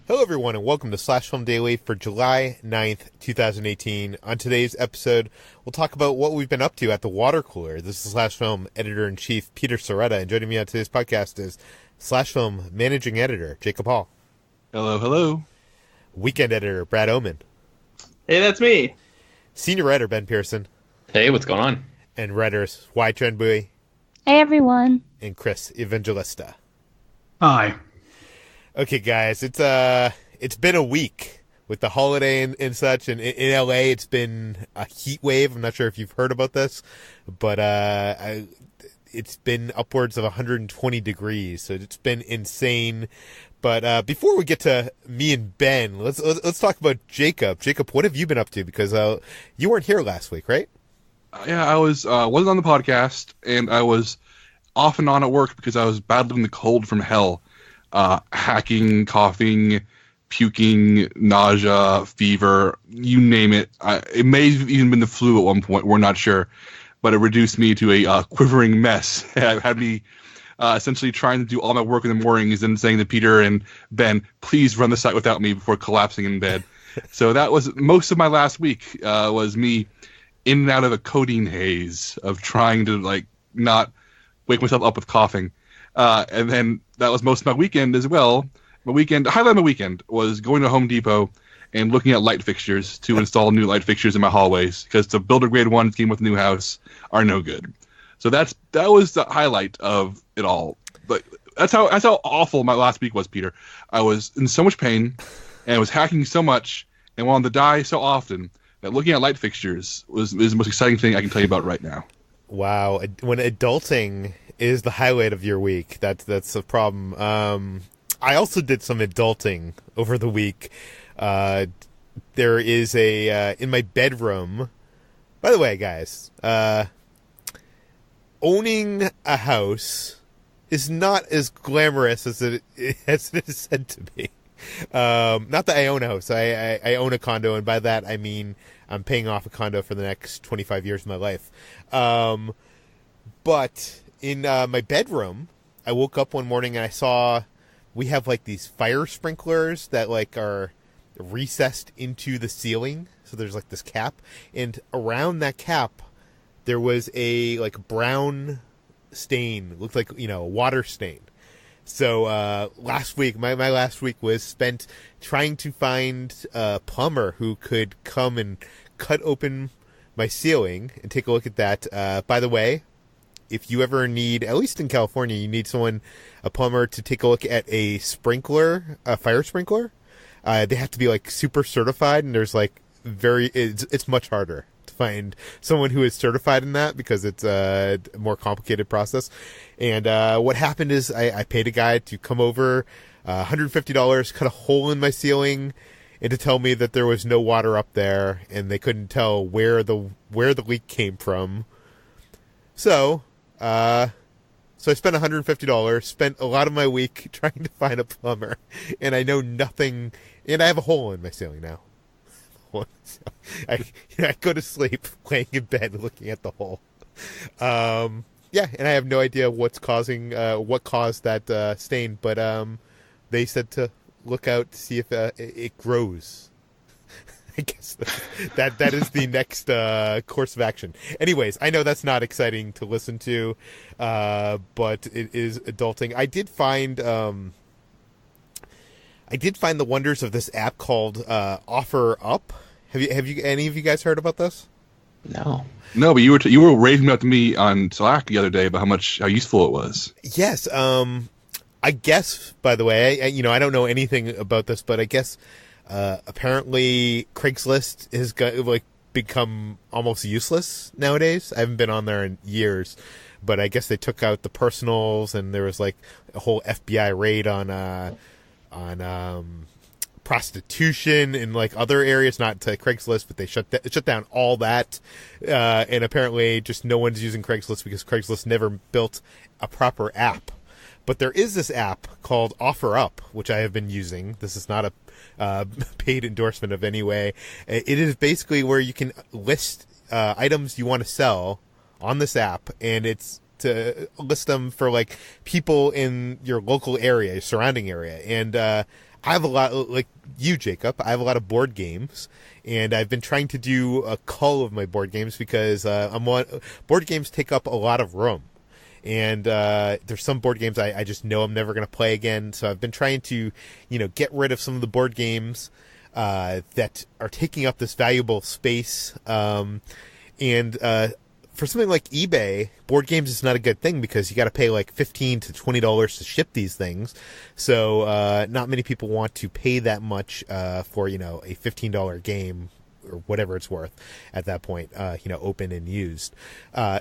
Hello, everyone, and welcome to Slash Film Daily for July 9th, 2018. On today's episode, we'll talk about what we've been up to at the water cooler. This is Slash Film Editor-in-Chief Peter Sciretta, and joining me on today's podcast is Slash Film Managing Editor Jacob Hall. Hello, hello. Weekend Editor Brad Oman. Hey, that's me. Senior Writer Ben Pearson. Hey, what's going on? And Writers Hoai-Tran. Hey, everyone. And Chris Evangelista. Hi. Okay, guys, it's been a week with the holiday and such, and in LA it's been a heat wave. I'm not sure if you've heard about this, but it's been upwards of 120 degrees, so it's been insane. But before we get to me and Ben, let's talk about Jacob. Jacob, what have you been up to? Because you weren't here last week, right? Yeah, I wasn't on the podcast, and I was off and on at work because I was battling the cold from hell. Hacking, coughing, puking, nausea, fever, you name it. It may have even been the flu at one point, we're not sure. But it reduced me to a quivering mess. It had me essentially trying to do all my work in the mornings and saying to Peter and Ben, please run the site without me before collapsing in bed. So that was most of my last week, was me in and out of a codeine haze of trying to not wake myself up with coughing. And then that was most of my weekend as well. Highlight of my weekend was going to Home Depot and looking at light fixtures to install new light fixtures in my hallways, because the builder grade ones came with a new house are no good. So that was the highlight of it all. But that's how awful my last week was, Peter. I was in so much pain and I was hacking so much and wanted to die so often that looking at light fixtures is the most exciting thing I can tell you about right now. Wow, when adulting is the highlight of your week, that's a problem. I also did some adulting over the week. There is in my bedroom. By the way, guys, owning a house is not as glamorous as it is said to be. Not that I own a house. I own a condo, and by that I mean I'm paying off a condo for the next 25 years of my life. But in my bedroom, I woke up one morning and I saw we have these fire sprinklers that are recessed into the ceiling. So there's this cap, and around that cap there was a brown stain. It looked like a water stain. So last week, my last week was spent trying to find a plumber who could come and cut open my ceiling and take a look at that. By the way, if you ever need, at least in California, you need a plumber to take a look at a fire sprinkler. They have to be super certified, and there's it's much harder to find someone who is certified in that because it's a more complicated process. And what happened is I paid a guy to come over, $150, cut a hole in my ceiling, and to tell me that there was no water up there, and they couldn't tell where the leak came from. So I spent $150, spent a lot of my week trying to find a plumber, and I know nothing, and I have a hole in my ceiling now. I go to sleep laying in bed looking at the hole. Yeah, and I have no idea what caused that stain, but they said to look out to see if it grows. I guess that is the next course of action. Anyways, I know that's not exciting to listen to, but it is adulting. I did find the wonders of this app called OfferUp. Have you any of you guys heard about this? No. No, but you were raving about to me on Slack the other day about how useful it was. Yes. I guess, by the way, I don't know anything about this, but I guess apparently Craigslist has become almost useless nowadays. I haven't been on there in years, but I guess they took out the personals, and there was a whole FBI raid on prostitution in other areas, not to Craigslist, but they shut down all that, and apparently just no one's using Craigslist because Craigslist never built a proper app. But there is this app called OfferUp, which I have been using. This is not a paid endorsement of any way. It is basically where you can list items you want to sell on this app, and it's to list them for people in your local area, your surrounding area. And I have a lot, like you, Jacob, I have a lot of board games, and I've been trying to do a cull of my board games because board games take up a lot of room. And there's some board games I just know I'm never going to play again, so I've been trying to, get rid of some of the board games that are taking up this valuable space. And for something like eBay, board games is not a good thing because you got to pay like $15 to $20 to ship these things. So not many people want to pay that much for a $15 game or whatever it's worth at that point, open and used.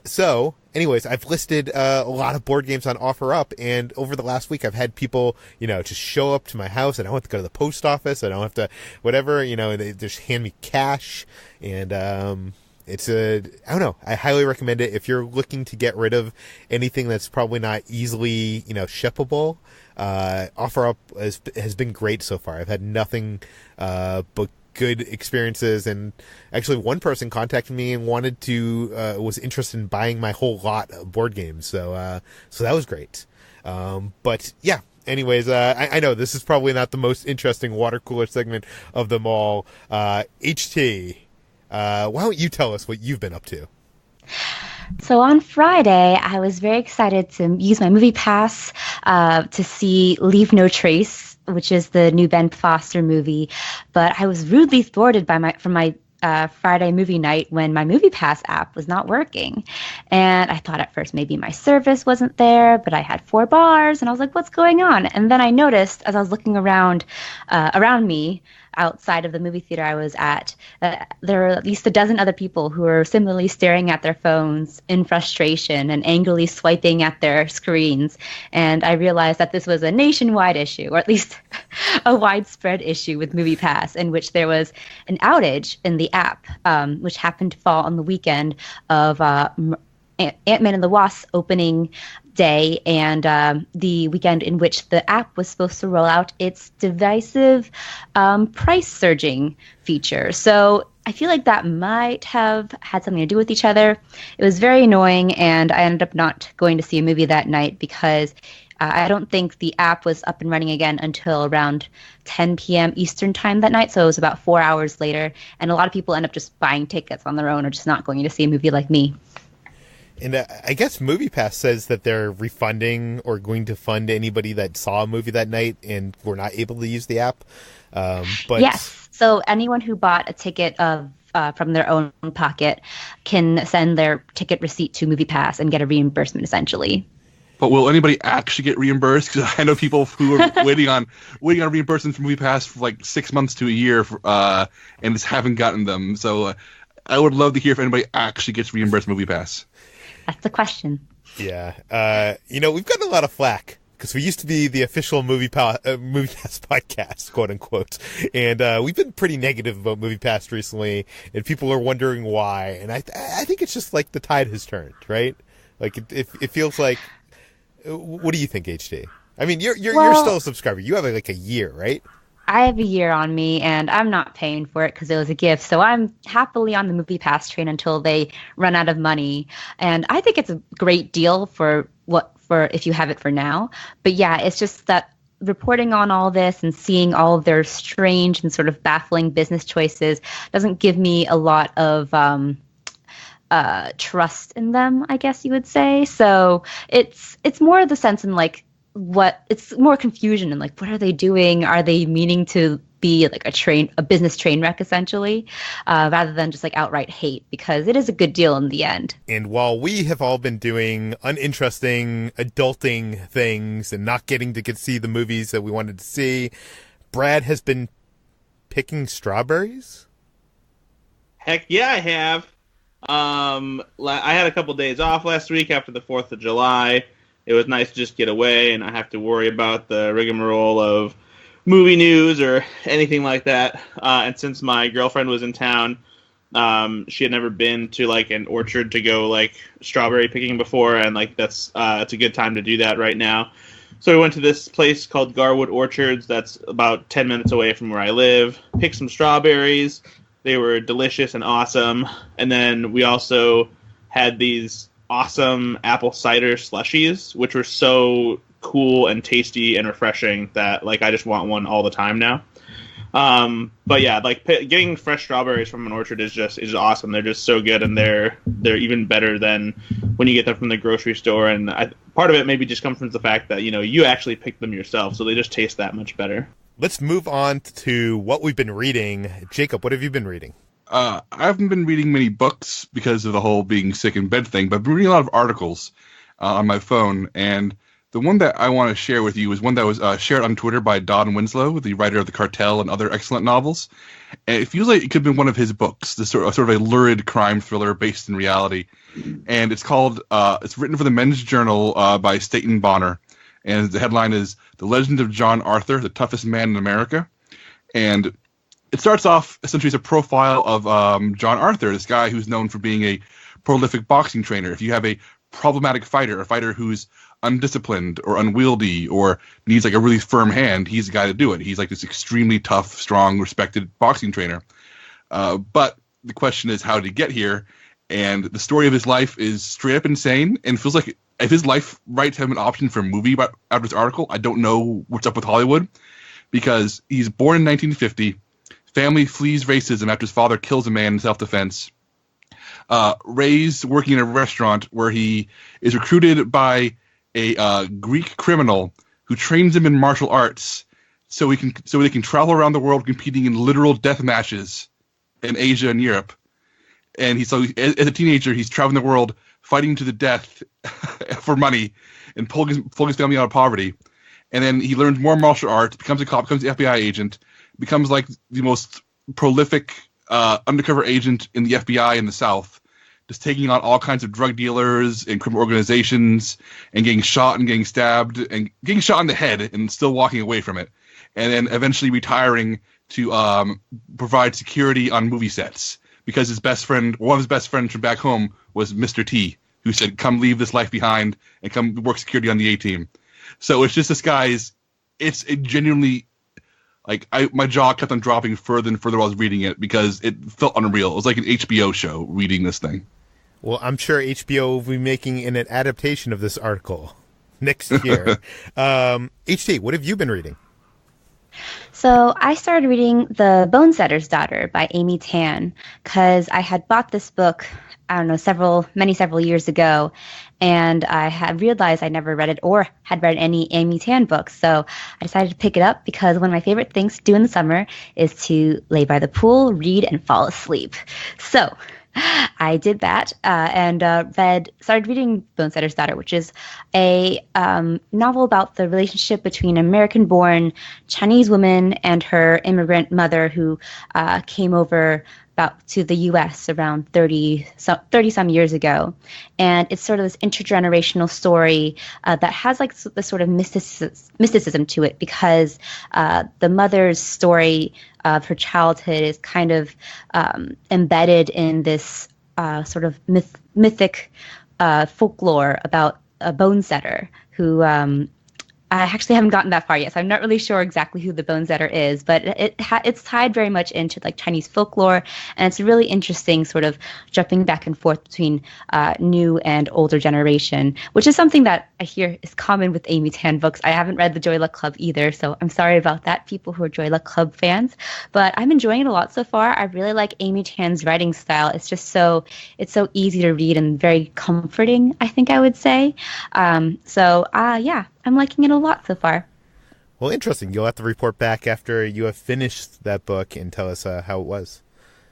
So anyways, I've listed a lot of board games on OfferUp, and over the last week I've had people, just show up to my house. I don't have to go to the post office. I don't have to, whatever, they just hand me cash. And, I don't know. I highly recommend it if you're looking to get rid of anything that's probably not easily, shippable. OfferUp has been great so far. I've had nothing, but good experiences, and actually one person contacted me and was interested in buying my whole lot of board games. So that was great. But yeah, anyways, I know this is probably not the most interesting water cooler segment of them all. HT, why don't you tell us what you've been up to? So on Friday, I was very excited to use my MoviePass to see Leave No Trace, which is the new Ben Foster movie. But I was rudely thwarted from my Friday movie night when my MoviePass app was not working. And I thought at first maybe my service wasn't there, but I had 4 bars, and I was like, what's going on? And then I noticed as I was looking around me, outside of the movie theater I was at, there were at least a dozen other people who were similarly staring at their phones in frustration and angrily swiping at their screens. And I realized that this was a nationwide issue, or at least a widespread issue with MoviePass, in which there was an outage in the app, which happened to fall on the weekend of AntMan and the Wasp opening day, and the weekend in which the app was supposed to roll out its divisive price surging feature. So I feel like that might have had something to do with each other. It was very annoying, and I ended up not going to see a movie that night because I don't think the app was up and running again until around 10 p.m. Eastern time that night, so it was about 4 hours later, and a lot of people end up just buying tickets on their own or just not going to see a movie like me. And I guess MoviePass says that they're refunding or going to fund anybody that saw a movie that night and were not able to use the app. But yes, so anyone who bought a ticket from their own pocket can send their ticket receipt to MoviePass and get a reimbursement, essentially. But will anybody actually get reimbursed? Because I know people who are waiting on reimbursement from MoviePass for like 6 months to a year, and just haven't gotten them. So I would love to hear if anybody actually gets reimbursed from MoviePass. That's the question. Yeah. We've gotten a lot of flack because we used to be the official MoviePass podcast, quote unquote. And we've been pretty negative about MoviePass recently, and people are wondering why. And I think it's just like the tide has turned, right? Like it feels like. What do you think, HT? I mean, you're still a subscriber. You have like a year, right? I have a year on me, and I'm not paying for it because it was a gift. So I'm happily on the MoviePass train until they run out of money. And I think it's a great deal for if you have it for now. But yeah, it's just that reporting on all this and seeing all of their strange and sort of baffling business choices doesn't give me a lot of trust in them, I guess you would say. So it's more the sense in like, it's more confusion and like, what are they doing? Are they meaning to be like a business train wreck, essentially, rather than just like outright hate, because it is a good deal in the end. And while we have all been doing uninteresting adulting things and not getting to see the movies that we wanted to see, Brad has been picking strawberries. Heck yeah, I have. I had a couple days off last week after the 4th of July. It was nice to just get away and not have to worry about the rigmarole of movie news or anything like that. And since my girlfriend was in town, she had never been to like an orchard to go like strawberry picking before, and like it's a good time to do that right now. So we went to this place called Garwood Orchards that's about 10 minutes away from where I live, picked some strawberries. They were delicious and awesome. And then we also had these awesome apple cider slushies, which were so cool and tasty and refreshing that like I just want one all the time now. But yeah, like getting fresh strawberries from an orchard is awesome. They're just so good, and they're even better than when you get them from the grocery store. And part of it maybe just comes from the fact that you actually picked them yourself, so they just taste that much better. Let's move on to what we've been reading. Jacob, what have you been reading? I haven't been reading many books because of the whole being sick in bed thing, but I've been reading a lot of articles on my phone, and the one that I want to share with you is one that was shared on Twitter by Don Winslow, the writer of The Cartel and other excellent novels. And it feels like it could have been one of his books, this sort of a lurid crime thriller based in reality. And it's called, it's written for the Men's Journal by Staten Bonner. And the headline is The Legend of John Arthur, the Toughest Man in America. And it starts off essentially as a profile of John Arthur, this guy who's known for being a prolific boxing trainer. If you have a problematic fighter, a fighter who's undisciplined or unwieldy or needs like a really firm hand, he's the guy to do it. He's like this extremely tough, strong, respected boxing trainer. But the question is, how did he get here? And the story of his life is straight up insane, and feels like if his life rights have an option for a movie out of this article, I don't know what's up with Hollywood, because he's born in 1950. Family flees racism after his father kills a man in self-defense. Raised working in a restaurant where he is recruited by a Greek criminal who trains him in martial arts so they can travel around the world competing in literal death matches in Asia and Europe. And as a teenager, he's traveling the world fighting to the death for money and pulling his family out of poverty. And then he learns more martial arts, becomes a cop, becomes an FBI agent, becomes like the most prolific undercover agent in the FBI in the South, just taking on all kinds of drug dealers and criminal organizations and getting shot and getting stabbed and getting shot in the head and still walking away from it. And then eventually retiring to provide security on movie sets because one of his best friends from back home was Mr. T, who said, come leave this life behind and come work security on the A-Team. So it's just this guy's, it's genuinely, like, my jaw kept on dropping further and further while I was reading it because it felt unreal. It was like an HBO show reading this thing. Well, I'm sure HBO will be making an adaptation of this article next year. HT, what have you been reading? So I started reading The Bonesetters Daughter by Amy Tan because I had bought this book, I don't know, several years ago, and I had realized I never read it or had read any Amy Tan books. So I decided to pick it up because one of my favorite things to do in the summer is to lay by the pool, read, and fall asleep. So I did that and started reading Bonesetters Daughter, which is a novel about the relationship between an American-born Chinese woman and her immigrant mother who came over to the U.S. around 30-some years ago. And it's sort of this intergenerational story that has like this sort of mysticism to it because the mother's story of her childhood is kind of embedded in this sort of mythic folklore about a bone setter who I actually haven't gotten that far yet, so I'm not really sure exactly who the Bonesetter is, but it's tied very much into like Chinese folklore, and it's really interesting sort of jumping back and forth between new and older generation, which is something that I hear is common with Amy Tan books. I haven't read the Joy Luck Club either, so I'm sorry about that, people who are Joy Luck Club fans, but I'm enjoying it a lot so far. I really like Amy Tan's writing style. It's so easy to read and very comforting, I think I would say. Yeah. I'm liking it a lot so far. Well, interesting. You'll have to report back after you have finished that book and tell us how it was.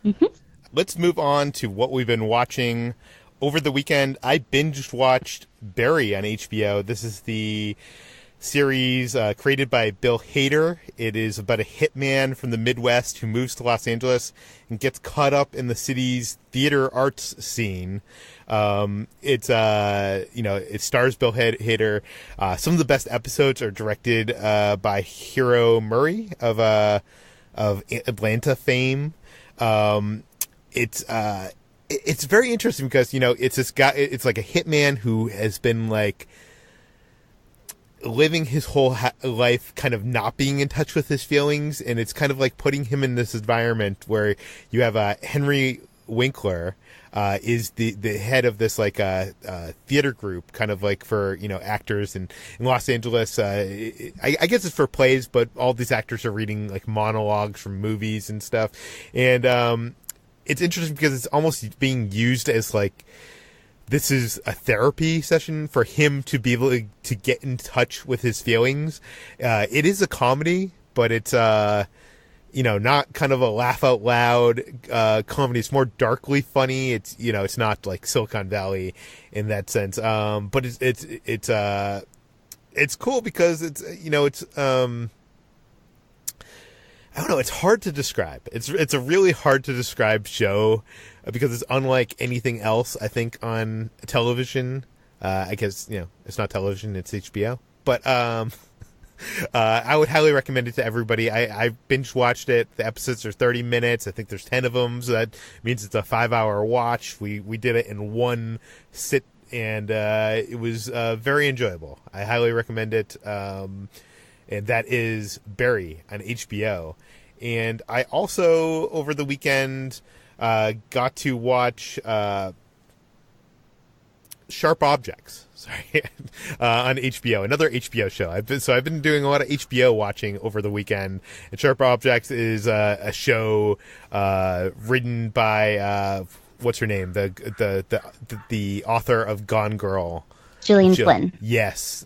Mm-hmm. Let's move on to what we've been watching over the weekend. I binge watched Barry on HBO. This is the series created by Bill Hader. It is about a hitman from the Midwest who moves to Los Angeles and gets caught up in the city's theater arts scene. It stars Bill Hader. Some of the best episodes are directed by Hero Murray of Atlanta fame. It's very interesting because it's this guy. It's like a hitman who has been like living his whole life kind of not being in touch with his feelings, and it's kind of like putting him in this environment where you have Henry Winkler, is the head of this like theater group, kind of like for actors in Los Angeles. I guess it's for plays, but all these actors are reading like monologues from movies and stuff, and it's interesting because it's almost being used as like this is a therapy session for him to be able to get in touch with his feelings. It is a comedy, but it's not kind of a laugh out loud comedy. It's more darkly funny. It's it's not like Silicon Valley in that sense. But it's cool because it's I don't know. It's hard to describe. It's a really hard to describe show because it's unlike anything else I think on television. I guess it's not television; it's HBO. But I would highly recommend it to everybody. I binge watched it. The episodes are 30 minutes. I think there's 10 of them, so that means it's a 5-hour watch. We did it in one sit, and it was very enjoyable. I highly recommend it. And that is Barry on HBO. And I also, over the weekend, got to watch Sharp Objects. Sorry, on HBO, another HBO show. I've been doing a lot of HBO watching over the weekend. And Sharp Objects is a show written by what's her name, the author of Gone Girl. Gillian Flynn. Yes.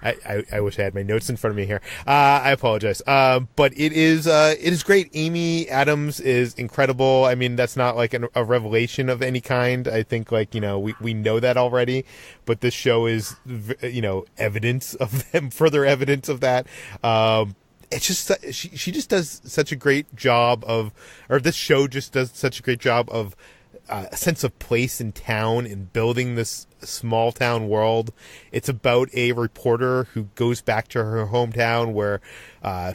I wish I had my notes in front of me here. I apologize. But it is great. Amy Adams is incredible. I mean, that's not like a revelation of any kind. I think we know that already, but this show is, evidence of them, further evidence of that. It's just, she just does such a great job this show just does such a great job of a sense of place in town and building this small town world. It's about a reporter who goes back to her hometown where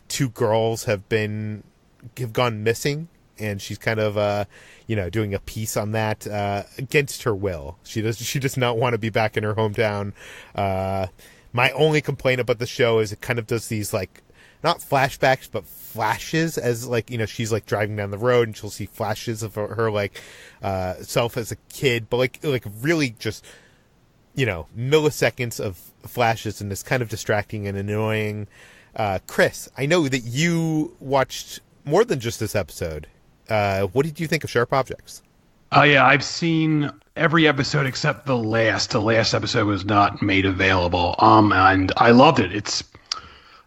two girls have gone missing, and she's kind of doing a piece on that against her will. She does not want to be back in her hometown. My only complaint about the show is it kind of does these like not flashbacks but flashes as she's like driving down the road and she'll see flashes of her self as a kid, but like really just milliseconds of flashes, and it's kind of distracting and annoying. Chris, I know that you watched more than just this episode. What did you think of Sharp Objects? Yeah, I've seen every episode except the last. The last episode was not made available. And I loved it. It's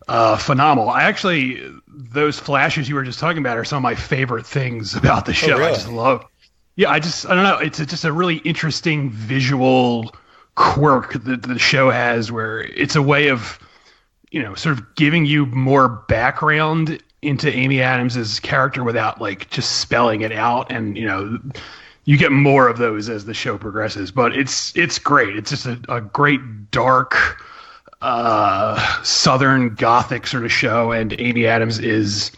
phenomenal. Those flashes you were just talking about are some of my favorite things about the show. Oh, really? I just love. Yeah, I don't know. It's just a really interesting visual quirk that the show has, where it's a way of, sort of giving you more background into Amy Adams's character without like just spelling it out, and you get more of those as the show progresses. But it's great. It's just a great dark Southern Gothic sort of show, and Amy Adams is,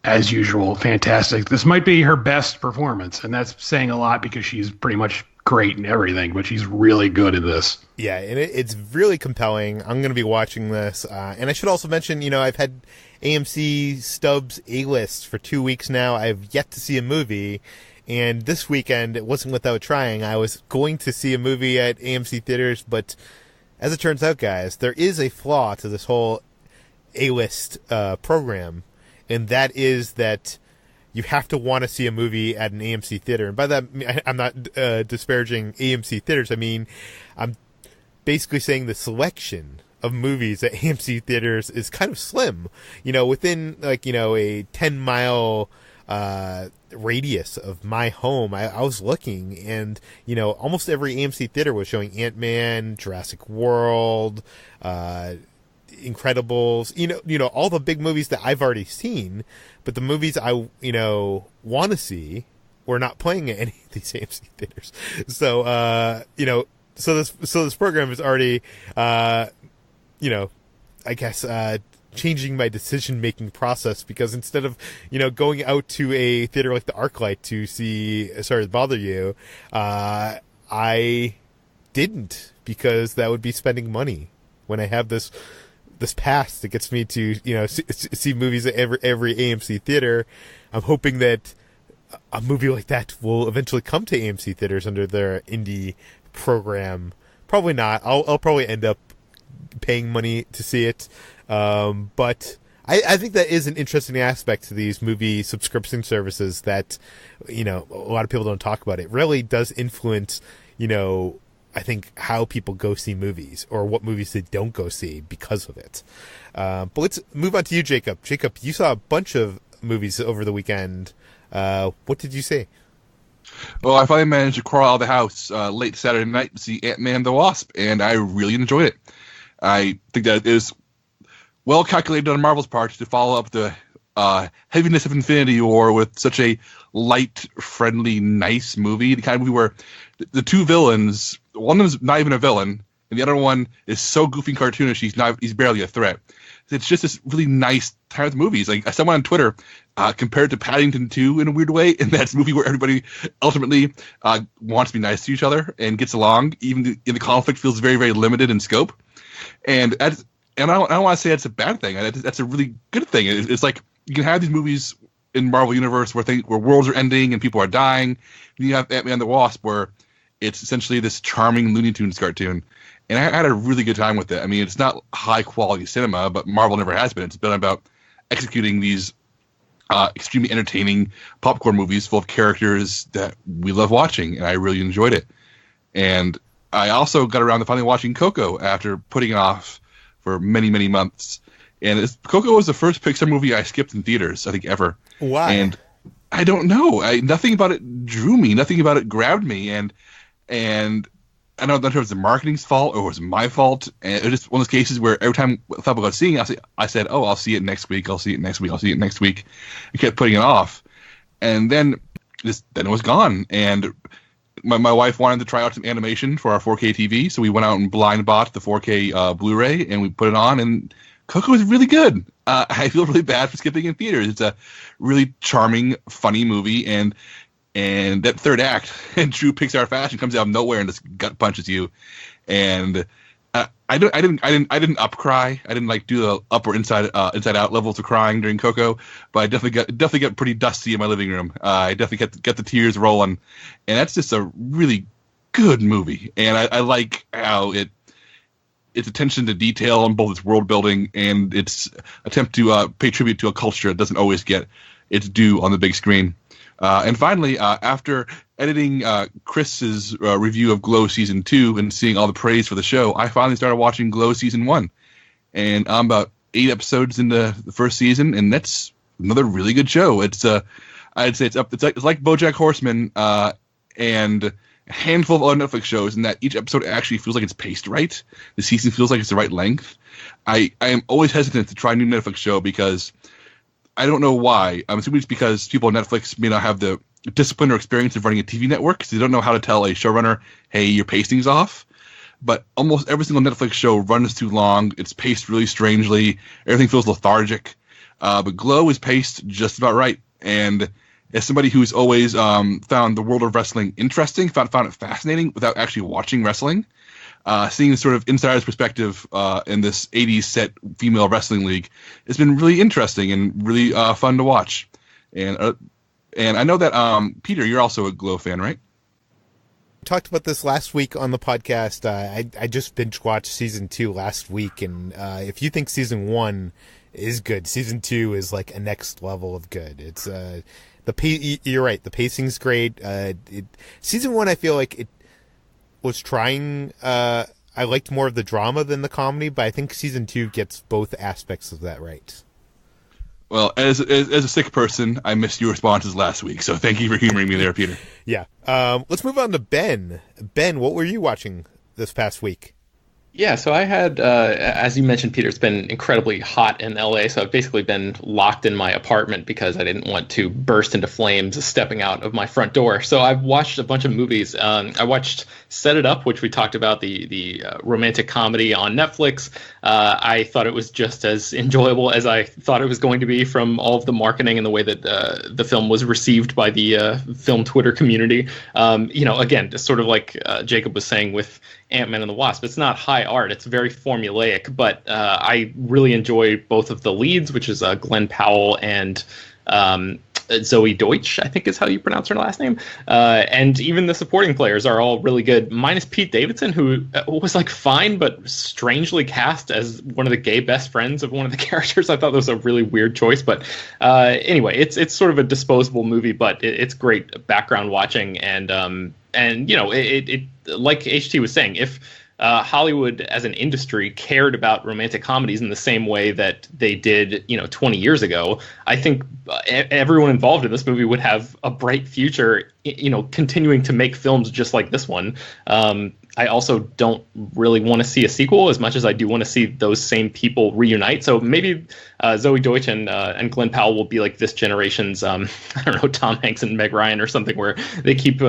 as usual, fantastic. This might be her best performance, and that's saying a lot because she's pretty much great in everything, but she's really good at this. Yeah, and it's really compelling. I'm going to be watching this, and I should also mention, I've had AMC Stubbs A-List for 2 weeks now. I've yet to see a movie, and this weekend, it wasn't without trying. I was going to see a movie at AMC Theaters, but as it turns out, guys, there is a flaw to this whole A-List program, and that is that you have to want to see a movie at an AMC theater. And by that, I'm not disparaging AMC theaters. I mean, I'm basically saying the selection of movies at AMC theaters is kind of slim. Within a 10-mile radius of my home, I was looking, and almost every AMC theater was showing AntMan, Jurassic World, Incredibles, all the big movies that I've already seen, but the movies I want to see were not playing at any of these AMC theaters. So so this program is already I guess changing my decision-making process, because instead of, going out to a theater like the ArcLight to see Sorry to Bother You, I didn't, because that would be spending money when I have this pass that gets me to, see movies at every AMC theater. I'm hoping that a movie like that will eventually come to AMC theaters under their indie program. Probably not. I'll probably end up paying money to see it. But I think that is an interesting aspect to these movie subscription services that, a lot of people don't talk about. It really does influence, I think how people go see movies or what movies they don't go see because of it. But let's move on to you, Jacob. Jacob, you saw a bunch of movies over the weekend. What did you see? Well, I finally managed to crawl out of the house late Saturday night to see AntMan the Wasp, and I really enjoyed it. I think that it is well calculated on Marvel's part to follow up the heaviness of Infinity War with such a light, friendly, nice movie. The kind of movie where the two villains, one of them's not even a villain, and the other one is so goofy and cartoonish he's barely a threat. It's just this really nice time of the movies. Like someone on Twitter compared it to Paddington 2 in a weird way, and that's a movie where everybody ultimately wants to be nice to each other and gets along, even in the conflict feels very, very limited in scope. And I don't want to say that's a bad thing. That's a really good thing. It's like you can have these movies in Marvel Universe where worlds are ending and people are dying. And you have Ant-Man the Wasp where it's essentially this charming Looney Tunes cartoon. And I had a really good time with it. I mean, it's not high-quality cinema, but Marvel never has been. It's been about executing these extremely entertaining popcorn movies full of characters that we love watching, and I really enjoyed it. And I also got around to finally watching Coco after putting it off for many, many months. And Coco was the first Pixar movie I skipped in theaters, I think, ever. Why? And I don't know. Nothing about it drew me. Nothing about it grabbed me. And I don't know if it was the marketing's fault or it was my fault. And it was just one of those cases where every time I thought about seeing it, I said, oh, I'll see it next week. I'll see it next week. I'll see it next week. I kept putting it off. And then it was gone. And my wife wanted to try out some animation for our 4K TV. So we went out and blind bought the 4K Blu-ray and we put it on. And Coco is really good. I feel really bad for skipping in theaters. It's a really charming, funny movie. And that third act, in true Pixar fashion, comes out of nowhere and just gut punches you. And I didn't up cry. I didn't do the up or inside out levels of crying during Coco, but I definitely got pretty dusty in my living room. I definitely get the tears rolling, and that's just a really good movie. And I like how its attention to detail on both its world building and its attempt to pay tribute to a culture that doesn't always get its due on the big screen. And finally, after editing Chris's review of Glow Season 2 and seeing all the praise for the show, I finally started watching Glow Season 1. And I'm about 8 episodes into the first season, and that's another really good show. I'd say it's like BoJack Horseman and a handful of other Netflix shows in that each episode actually feels like it's paced right. The season feels like it's the right length. I am always hesitant to try a new Netflix show because I don't know why. I'm assuming it's because people on Netflix may not have the discipline or experience of running a TV network, so they don't know how to tell a showrunner, hey, your pacing's off. But almost every single Netflix show runs too long. It's paced really strangely. Everything feels lethargic. But Glow is paced just about right. And as somebody who's always found the world of wrestling interesting, found it fascinating without actually watching wrestling, seeing the sort of insider's perspective in this 80s set female wrestling league has been really interesting and really fun to watch. And I know that, Peter, you're also a Glow fan, right? We talked about this last week on the podcast. I just binge-watched Season 2 last week, and if you think Season 1 is good, Season 2 is like a next level of good. It's you're right, the pacing's great. Season 1, I feel like it was trying. I liked more of the drama than the comedy, but I think Season 2 gets both aspects of that right. Well, as a sick person, I missed your responses last week, so thank you for humoring me there, Peter. Yeah. Let's move on to Ben. Ben, what were you watching this past week? Yeah, so I had, as you mentioned, Peter, it's been incredibly hot in LA, so I've basically been locked in my apartment because I didn't want to burst into flames stepping out of my front door. So I've watched a bunch of movies. I watched Set It Up, which we talked about, the romantic comedy on Netflix. I thought it was just as enjoyable as I thought it was going to be from all of the marketing and the way that the film was received by the film Twitter community. Again, just sort of like Jacob was saying with Ant-Man and the Wasp, it's not high art, it's very formulaic, but I really enjoy both of the leads, which is Glenn Powell and Zoe Deutsch, I think is how you pronounce her last name. And even the supporting players are all really good, minus Pete Davidson, who was like fine, but strangely cast as one of the gay best friends of one of the characters. I thought that was a really weird choice. But anyway, it's sort of a disposable movie, but it's great background watching. And you know, it like HT was saying, if Hollywood as an industry cared about romantic comedies in the same way that they did, 20 years ago, I think everyone involved in this movie would have a bright future, continuing to make films just like this one. I also don't really want to see a sequel as much as I do want to see those same people reunite. So maybe Zoe Deutsch and Glenn Powell will be like this generation's, I don't know, Tom Hanks and Meg Ryan or something, where they keep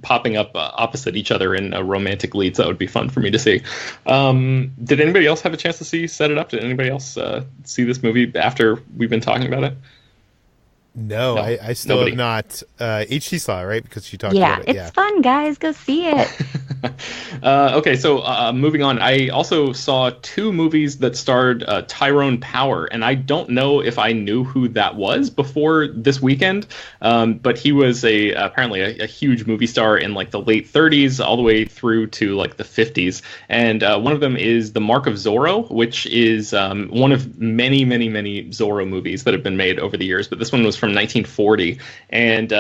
popping up opposite each other in romantic leads. That would be fun for me to see. Did anybody else have a chance to Set It Up? Did anybody else see this movie after we've been talking about it? No, I still nobody. have not. HT saw it, right? Because she talked about it. It's fun, guys. Go see it. Okay, so moving on. I also saw 2 movies that starred Tyrone Power, and I don't know if I knew who that was before this weekend, but he was apparently a huge movie star in like the late 30s all the way through to like the 50s. And one of them is The Mark of Zorro, which is one of many, many, many Zorro movies that have been made over the years, but this one was from 1940. And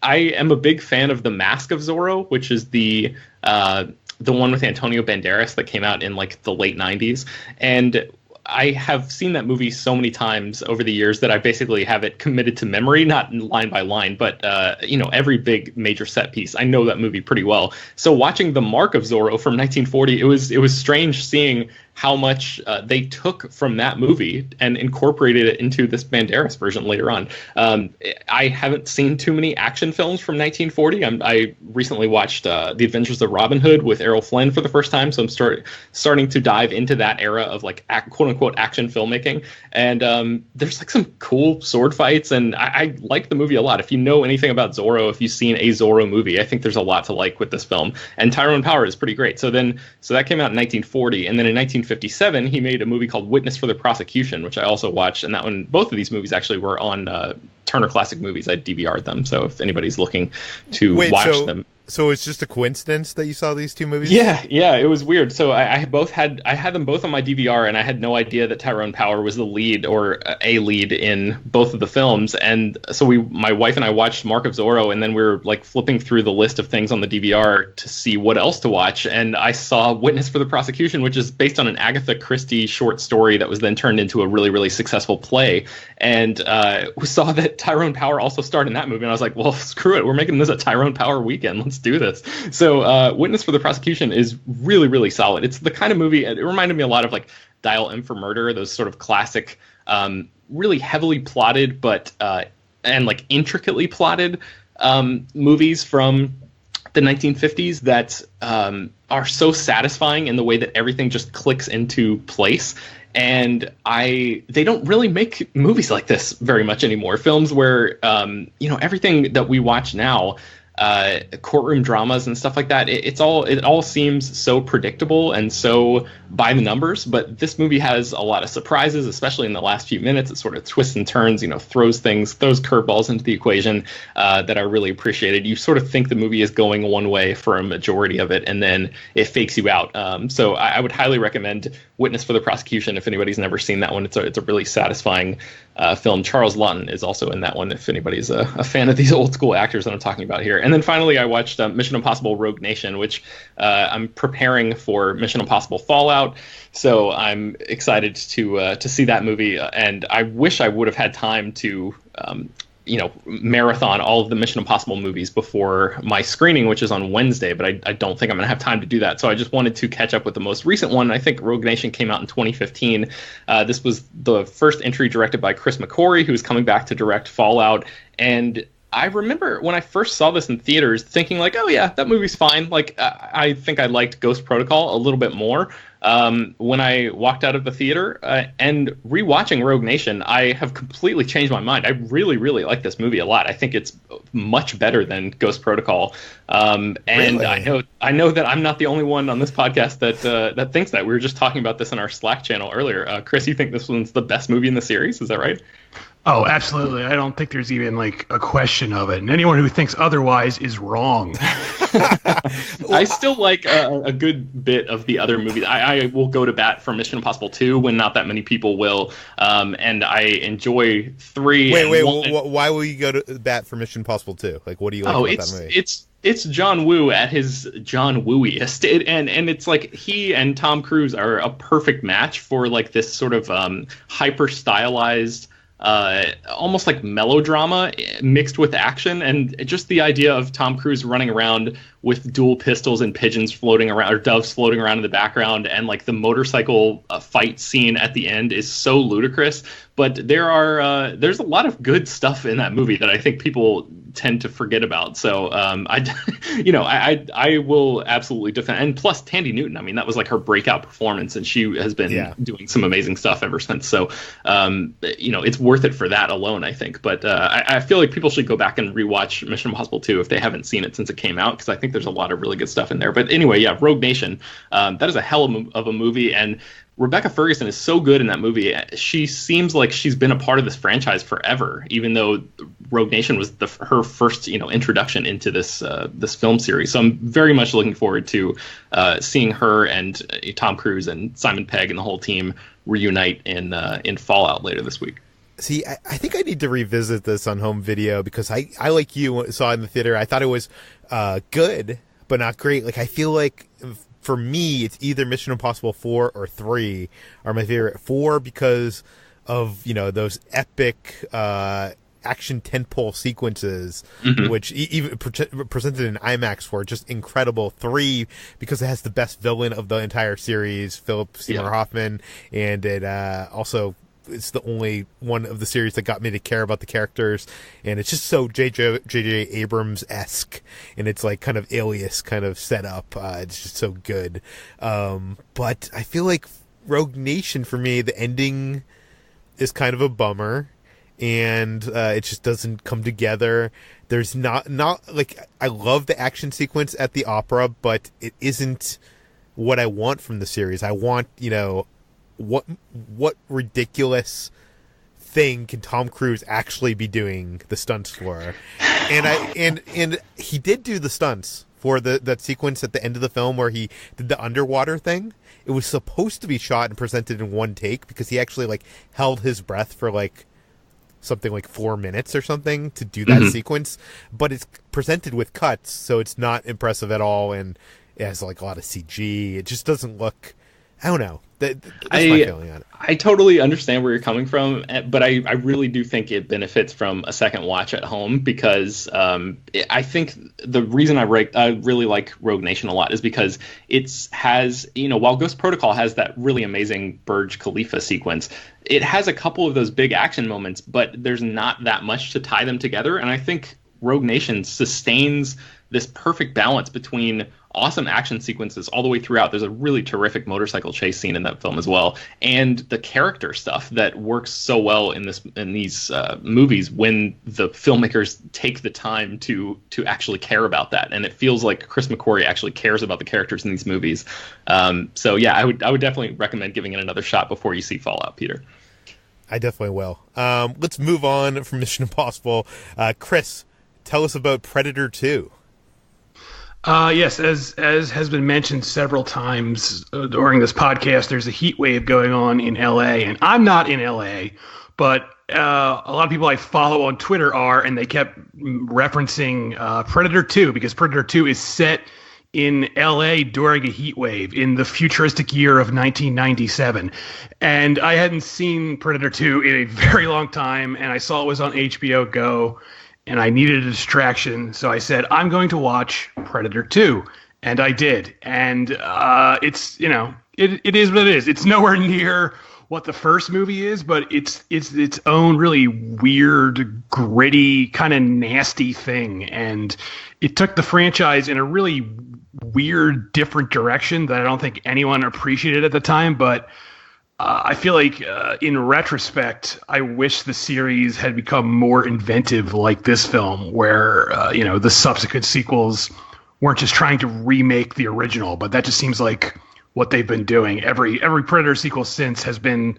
I am a big fan of The Mask of Zorro, which is the one with Antonio Banderas that came out in like the late 90s. And I have seen that movie so many times over the years that I basically have it committed to memory, not line by line, but every big major set piece. I know that movie pretty well. So watching The Mark of Zorro from 1940, it was strange seeing how much they took from that movie and incorporated it into this Banderas version later on. I haven't seen too many action films from 1940. I recently watched The Adventures of Robin Hood with Errol Flynn for the first time, so I'm starting to dive into that era of like quote-unquote action filmmaking. And there's like some cool sword fights, and I like the movie a lot. If you know anything about Zorro, if you've seen a Zorro movie, I think there's a lot to like with this film. And Tyrone Power is pretty great. So that came out in 1940, and then in 1957 he made a movie called Witness for the Prosecution, which I also watched, and that one, both of these movies actually were on Turner Classic Movies. I DVR'd them, so if anybody's looking to watch them. So it's just a coincidence that you saw these 2 movies? Yeah, it was weird. So I had them both on my DVR, and I had no idea that Tyrone Power was the lead or a lead in both of the films. And so my wife and I watched Mark of Zorro, and then we were like flipping through the list of things on the DVR to see what else to watch. And I saw Witness for the Prosecution, which is based on an Agatha Christie short story that was then turned into a really, really successful play. And we saw that Tyrone Power also starred in that movie, and I was like, well, screw it, we're making this a Tyrone Power weekend. Let's do this. So Witness for the Prosecution is really, really solid. It's the kind of movie, it reminded me a lot of like Dial M for Murder, those sort of classic, really heavily plotted, but and like intricately plotted movies from the 1950s that are so satisfying in the way that everything just clicks into place. And they don't really make movies like this very much anymore. Films where, everything that we watch now, courtroom dramas and stuff like that, it all seems so predictable and so by the numbers. But this movie has a lot of surprises, especially in the last few minutes. It sort of twists and turns, throws curveballs into the equation that I really appreciated. You sort of think the movie is going one way for a majority of it, and then it fakes you out. So I would highly recommend Witness for the Prosecution if anybody's never seen that one. It's a really satisfying film. Charles Lawton is also in that one, if anybody's a fan of these old school actors that I'm talking about here. And then finally, I watched Mission Impossible Rogue Nation, which I'm preparing for Mission Impossible Fallout. So I'm excited to see that movie. And I wish I would have had time to marathon all of the Mission Impossible movies before my screening, which is on Wednesday, but I don't think I'm going to have time to do that. So I just wanted to catch up with the most recent one. I think Rogue Nation came out in 2015. This was the first entry directed by Chris McQuarrie, who's coming back to direct Fallout. And I remember when I first saw this in theaters thinking like, oh yeah, that movie's fine. Like, I think I liked Ghost Protocol a little bit more. When I walked out of the theater and rewatching Rogue Nation, I have completely changed my mind. I really, really like this movie a lot. I think it's much better than Ghost Protocol. And really? I know that I'm not the only one on this podcast that thinks that. We were just talking about this in our Slack channel earlier. Chris, you think this one's the best movie in the series? Is that right? Oh, absolutely. I don't think there's even like a question of it. And anyone who thinks otherwise is wrong. I still like a good bit of the other movies. I will go to bat for Mission Impossible 2 when not that many people will. And I enjoy 3. Wait, why will you go to bat for Mission Impossible 2? Like, what do you like about that movie? It's John Woo at his John Wooiest, and it's like he and Tom Cruise are a perfect match for like this sort of hyper stylized, almost like melodrama mixed with action, and just the idea of Tom Cruise running around with dual pistols and pigeons floating around, or doves floating around in the background, and like the motorcycle fight scene at the end is so ludicrous. But there's a lot of good stuff in that movie that I think people tend to forget about. So I will absolutely defend. And plus Tandy Newton, I mean, that was like her breakout performance, and she has been doing some amazing stuff ever since. So it's worth it for that alone, I think. But I feel like people should go back and rewatch Mission Impossible 2 if they haven't seen it since it came out, because I think there's a lot of really good stuff in there. But anyway, yeah, Rogue Nation, that is a hell of a movie, and Rebecca Ferguson is so good in that movie. She seems like she's been a part of this franchise forever, even though Rogue Nation was her first, introduction into this film series. So I'm very much looking forward to seeing her and Tom Cruise and Simon Pegg and the whole team reunite in Fallout later this week. See, I think I need to revisit this on home video, because I like you saw it in the theater. I thought it was good, but not great. Like, I feel like for me, it's either Mission Impossible 4 or 3 are my favorite. 4 because of, those epic action tentpole sequences, which even presented in IMAX were just incredible. 3 because it has the best villain of the entire series, Philip Seymour Hoffman, and it also it's the only one of the series that got me to care about the characters, and it's just so J.J. Abrams-esque, and it's like kind of Alias kind of set up. It's just so good. But I feel like Rogue Nation, for me, the ending is kind of a bummer, and it just doesn't come together. There's not like, I love the action sequence at the opera, but it isn't what I want from the series. I want, what ridiculous thing can Tom Cruise actually be doing the stunts for? And he did do the stunts for that sequence at the end of the film where he did the underwater thing. It was supposed to be shot and presented in one take, because he actually like held his breath for like something like 4 minutes or something to do that sequence, but it's presented with cuts, so it's not impressive at all, and it has like a lot of CG. It just doesn't look, I don't know. That's my feeling on it. I totally understand where you're coming from, but I really do think it benefits from a second watch at home, because I think the reason I really like Rogue Nation a lot is because it has, while Ghost Protocol has that really amazing Burj Khalifa sequence, it has a couple of those big action moments, but there's not that much to tie them together. And I think Rogue Nation sustains this perfect balance between awesome action sequences all the way throughout. There's a really terrific motorcycle chase scene in that film as well, and the character stuff that works so well in these movies when the filmmakers take the time to actually care about that. And it feels like Chris McQuarrie actually cares about the characters in these movies. So yeah, I would definitely recommend giving it another shot before you see Fallout, Peter. I definitely will. Let's move on from Mission Impossible. Chris, tell us about Predator 2. Yes, as has been mentioned several times during this podcast, there's a heat wave going on in LA, and I'm not in LA, but a lot of people I follow on Twitter are, and they kept referencing Predator 2, because Predator 2 is set in LA during a heat wave in the futuristic year of 1997. And I hadn't seen Predator 2 in a very long time, and I saw it was on HBO Go, and I needed a distraction, so I said, I'm going to watch Predator 2. And I did. And it's, it is what it is. It's nowhere near what the first movie is, but it's its own really weird, gritty, kind of nasty thing. And it took the franchise in a really weird, different direction that I don't think anyone appreciated at the time, but I feel like in retrospect, I wish the series had become more inventive like this film, where, the subsequent sequels weren't just trying to remake the original, but that just seems like what they've been doing. Every Predator sequel since has been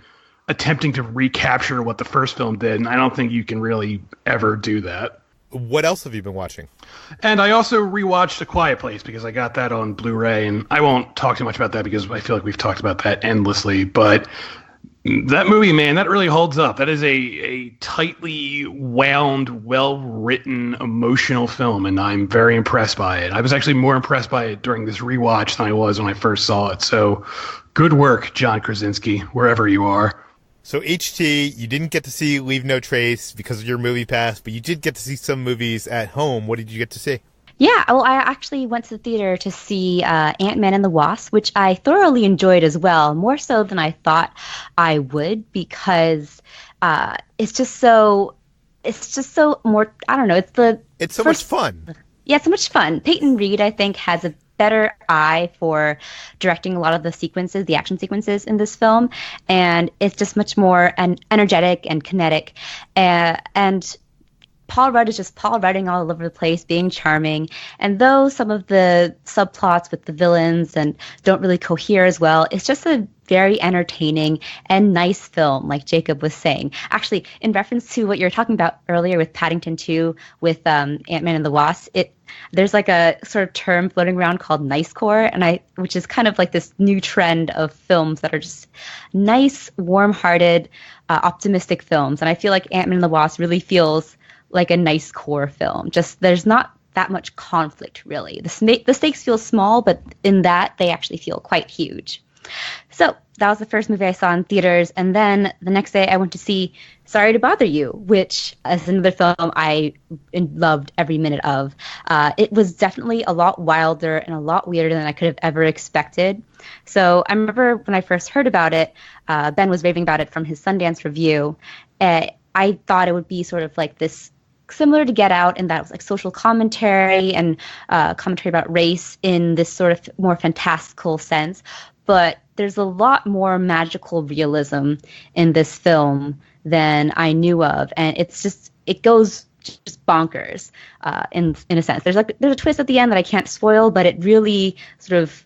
attempting to recapture what the first film did, and I don't think you can really ever do that. What else have you been watching? And I also rewatched A Quiet Place because I got that on Blu-ray, and I won't talk too much about that because I feel like we've talked about that endlessly, but that movie, man, that really holds up. That is a tightly wound, well-written, emotional film, and I'm very impressed by it. I was actually more impressed by it during this rewatch than I was when I first saw it. So, good work, John Krasinski, wherever you are. So, HT, you didn't get to see Leave No Trace because of your MoviePass, but you did get to see some movies at home. What did you get to see? Yeah, well, I actually went to the theater to see Ant-Man and the Wasp, which I thoroughly enjoyed as well, more so than I thought I would, because it's just so more, I don't know, it's so much fun. Yeah, it's so much fun. Peyton Reed, I think, has a better eye for directing a lot of the action sequences in this film, and it's just much more energetic and kinetic, and Paul Rudd is just Paul Rudding all over the place, being charming. And though some of the subplots with the villains and don't really cohere as well, it's just a very entertaining and nice film, like Jacob was saying. Actually, in reference to what you were talking about earlier with Paddington 2, with Ant-Man and the Wasp, there's like a sort of term floating around called nicecore, which is kind of like this new trend of films that are just nice, warm-hearted, optimistic films. And I feel like Ant-Man and the Wasp really feels like a nice core film. Just there's not that much conflict, really. The stakes feel small, but in that they actually feel quite huge. So that was the first movie I saw in theaters, and then the next day I went to see Sorry to Bother You, which is another film I loved every minute of. It was definitely a lot wilder and a lot weirder than I could have ever expected. So I remember when I first heard about it, Ben was raving about it from his Sundance review. I thought it would be sort of like this, similar to Get Out, in that it was like social commentary and commentary about race in this sort of more fantastical sense. But there's a lot more magical realism in this film than I knew of, and it goes just bonkers in a sense. There's a twist at the end that I can't spoil, but it really sort of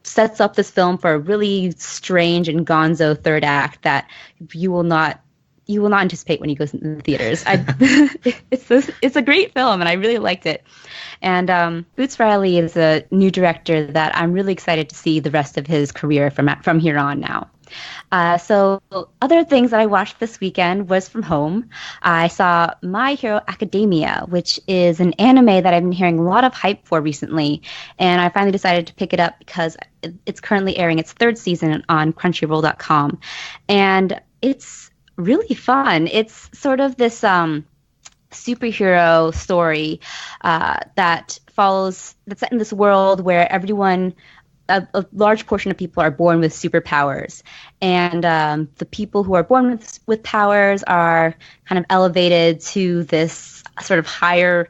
sets up this film for a really strange and gonzo third act that you will not anticipate when you go to the theaters. It's a great film, and I really liked it. And Boots Riley is a new director that I'm really excited to see the rest of his career from here on now. So other things that I watched this weekend was from home. I saw My Hero Academia, which is an anime that I've been hearing a lot of hype for recently, and I finally decided to pick it up because it's currently airing its third season on Crunchyroll.com, and it's really fun. It's sort of this superhero story that's set in this world where everyone, a large portion of people are born with superpowers, and the people who are born with powers are kind of elevated to this sort of higher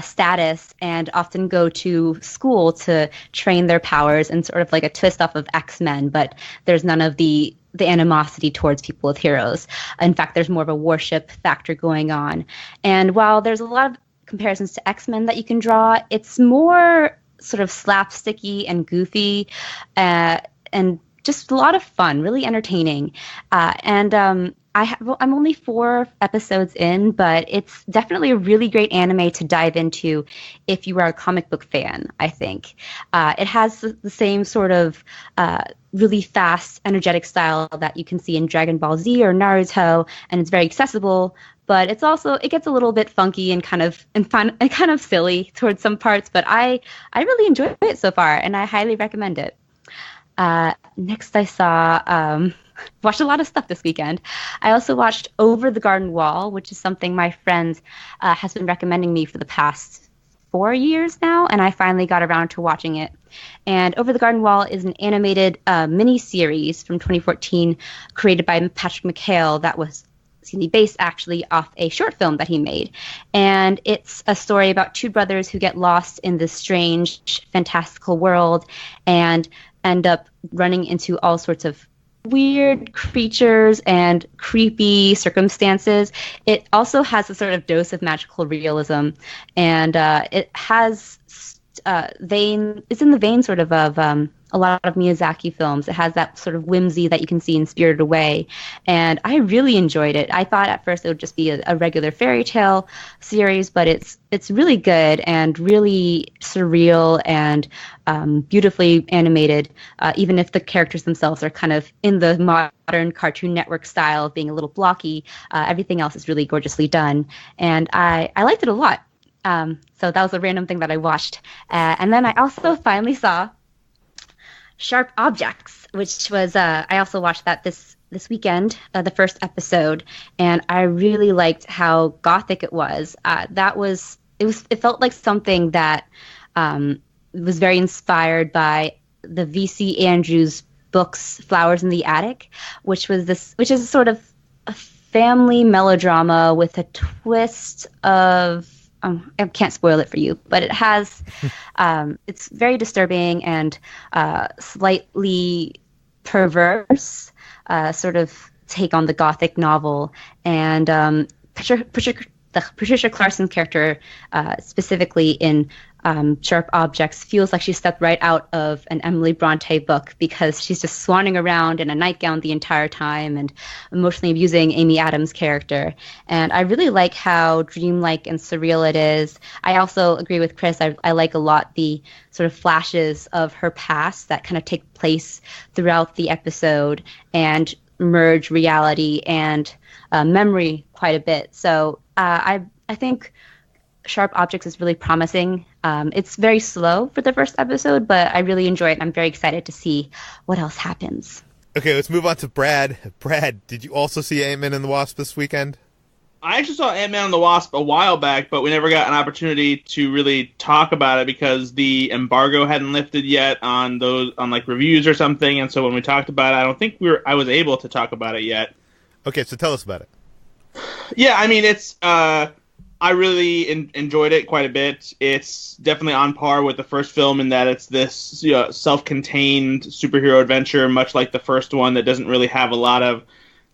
status and often go to school to train their powers, and sort of like a twist off of X-Men, but there's none of the animosity towards people with heroes. In fact, there's more of a worship factor going on. And while there's a lot of comparisons to X-Men that you can draw, it's more sort of slapsticky and goofy, and just a lot of fun, really entertaining. I'm only 4 episodes in, but it's definitely a really great anime to dive into if you are a comic book fan, I think. It has the same sort of really fast, energetic style that you can see in Dragon Ball Z or Naruto, and it's very accessible, but it gets a little bit funky and kind of fun and kind of silly towards some parts, but I really enjoy it so far, and I highly recommend it. Next I saw watched a lot of stuff this weekend. I also watched Over the Garden Wall, which is something my friend has been recommending me for the past 4 years now, and I finally got around to watching it. And Over the Garden Wall is an animated mini-series from 2014 created by Patrick McHale that was based actually off a short film that he made. And it's a story about 2 brothers who get lost in this strange, fantastical world and end up running into all sorts of weird creatures and creepy circumstances. It also has a sort of dose of magical realism, and it has it's in the vein sort of a a lot of Miyazaki films. It has that sort of whimsy that you can see in Spirited Away, and I really enjoyed it. I thought at first it would just be a regular fairy tale series, but it's really good and really surreal and beautifully animated, even if the characters themselves are kind of in the modern Cartoon Network style of being a little blocky. Everything else is really gorgeously done, and I liked it a lot. So that was a random thing that I watched. And then I also finally saw Sharp Objects, which was, I also watched that this weekend, the first episode, and I really liked how gothic it was. It felt like something that was very inspired by the V.C. Andrews books, Flowers in the Attic, which is sort of a family melodrama with a twist of, I can't spoil it for you, but it has, it's very disturbing and slightly perverse sort of take on the Gothic novel. And Patricia Clarkson's character, specifically in Sharp Objects, feels like she stepped right out of an Emily Bronte book, because she's just swanning around in a nightgown the entire time and emotionally abusing Amy Adams' character. And I really like how dreamlike and surreal it is. I also agree with Chris. I like a lot the sort of flashes of her past that kind of take place throughout the episode and merge reality and memory quite a bit. So I think Sharp Objects is really promising. It's very slow for the first episode, but I really enjoy it, and I'm very excited to see what else happens. Okay, let's move on to Brad. Brad, did you also see Ant-Man and the Wasp this weekend? I actually saw Ant-Man and the Wasp a while back, but we never got an opportunity to really talk about it because the embargo hadn't lifted yet on like reviews or something. And so when we talked about it, I don't think I was able to talk about it yet. Okay, so tell us about it. Yeah, I mean, it's I really enjoyed it quite a bit. It's definitely on par with the first film in that it's this self-contained superhero adventure, much like the first one, that doesn't really have a lot of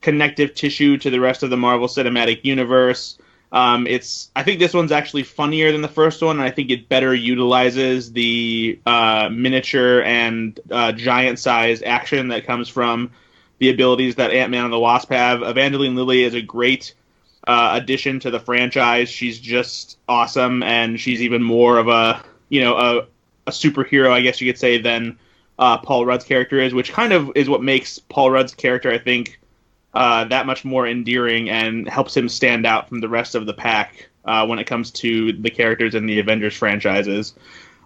connective tissue to the rest of the Marvel Cinematic Universe. I think this one's actually funnier than the first one, and I think it better utilizes the miniature and giant-sized action that comes from the abilities that Ant-Man and the Wasp have. Evangeline Lilly is a great addition to the franchise. She's just awesome, and she's even more of a superhero, I guess you could say, than Paul Rudd's character is, which kind of is what makes Paul Rudd's character, I think, that much more endearing and helps him stand out from the rest of the pack when it comes to the characters in the Avengers franchises.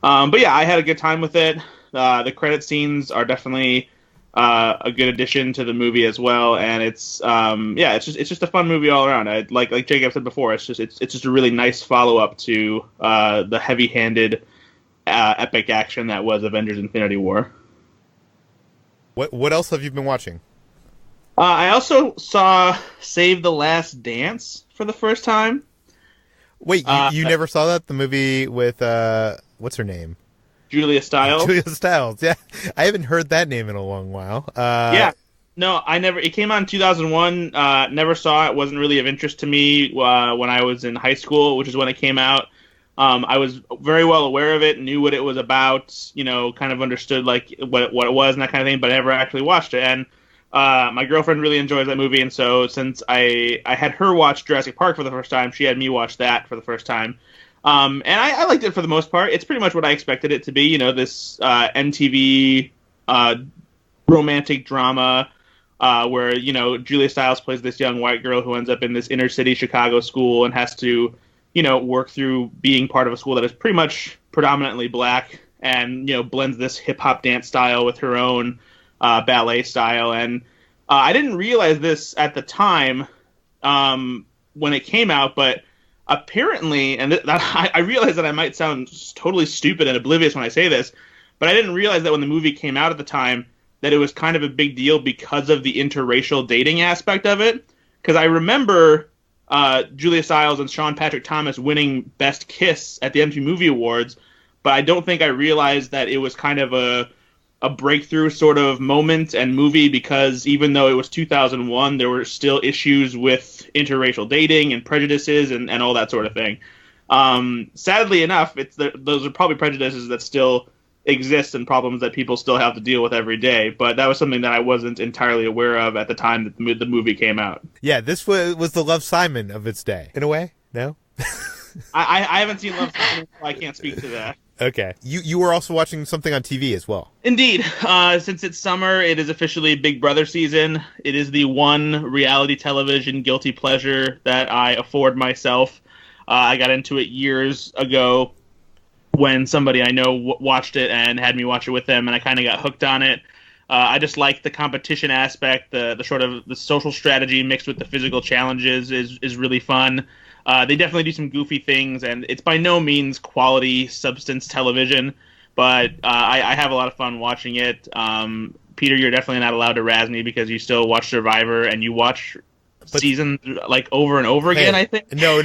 But yeah, I had a good time with it. The credit scenes are definitely a good addition to the movie as well, and it's just a fun movie all around. Like Jacob said before, it's just a really nice follow up to the heavy-handed epic action that was Avengers: Infinity War. What else have you been watching? I also saw Save the Last Dance for the first time. Wait, you never saw that? The movie with what's her name? Julia Stiles. Julia Stiles, yeah. I haven't heard that name in a long while. Yeah. No, I never. It came out in 2001. Never saw it. Wasn't really of interest to me when I was in high school, which is when it came out. I was very well aware of it, knew what it was about, kind of understood like what it was and that kind of thing, but I never actually watched it. And my girlfriend really enjoys that movie, and so since I had her watch Jurassic Park for the first time, she had me watch that for the first time. And I liked it for the most part. It's pretty much what I expected it to be. This MTV romantic drama where, Julia Stiles plays this young white girl who ends up in this inner city Chicago school and has to, work through being part of a school that is pretty much predominantly black and, blends this hip hop dance style with her own ballet style. And I didn't realize this at the time when it came out, but apparently, and I realize that I might sound totally stupid and oblivious when I say this, but I didn't realize that when the movie came out at the time that it was kind of a big deal because of the interracial dating aspect of it. Because I remember Julia Stiles and Sean Patrick Thomas winning Best Kiss at the MTV Movie Awards, but I don't think I realized that it was kind of a breakthrough sort of moment and movie, because even though it was 2001, there were still issues with interracial dating and prejudices and all that sort of thing. Sadly enough, those are probably prejudices that still exists and problems that people still have to deal with every day. But that was something that I wasn't entirely aware of at the time that the movie came out. Yeah, this was the Love, Simon of its day. In a way? No? I haven't seen Love, Simon, so I can't speak to that. Okay. You were also watching something on TV as well. Indeed. Since it's summer, it is officially Big Brother season. It is the one reality television guilty pleasure that I afford myself. I got into it years ago when somebody I know watched it and had me watch it with them, and I kind of got hooked on it. I just like the competition aspect, the sort of the social strategy mixed with the physical challenges is really fun. They definitely do some goofy things, and it's by no means quality substance television, but I have a lot of fun watching it. Peter, you're definitely not allowed to razz me because you still watch Survivor, and you watch seasons like over and over again, I think. No.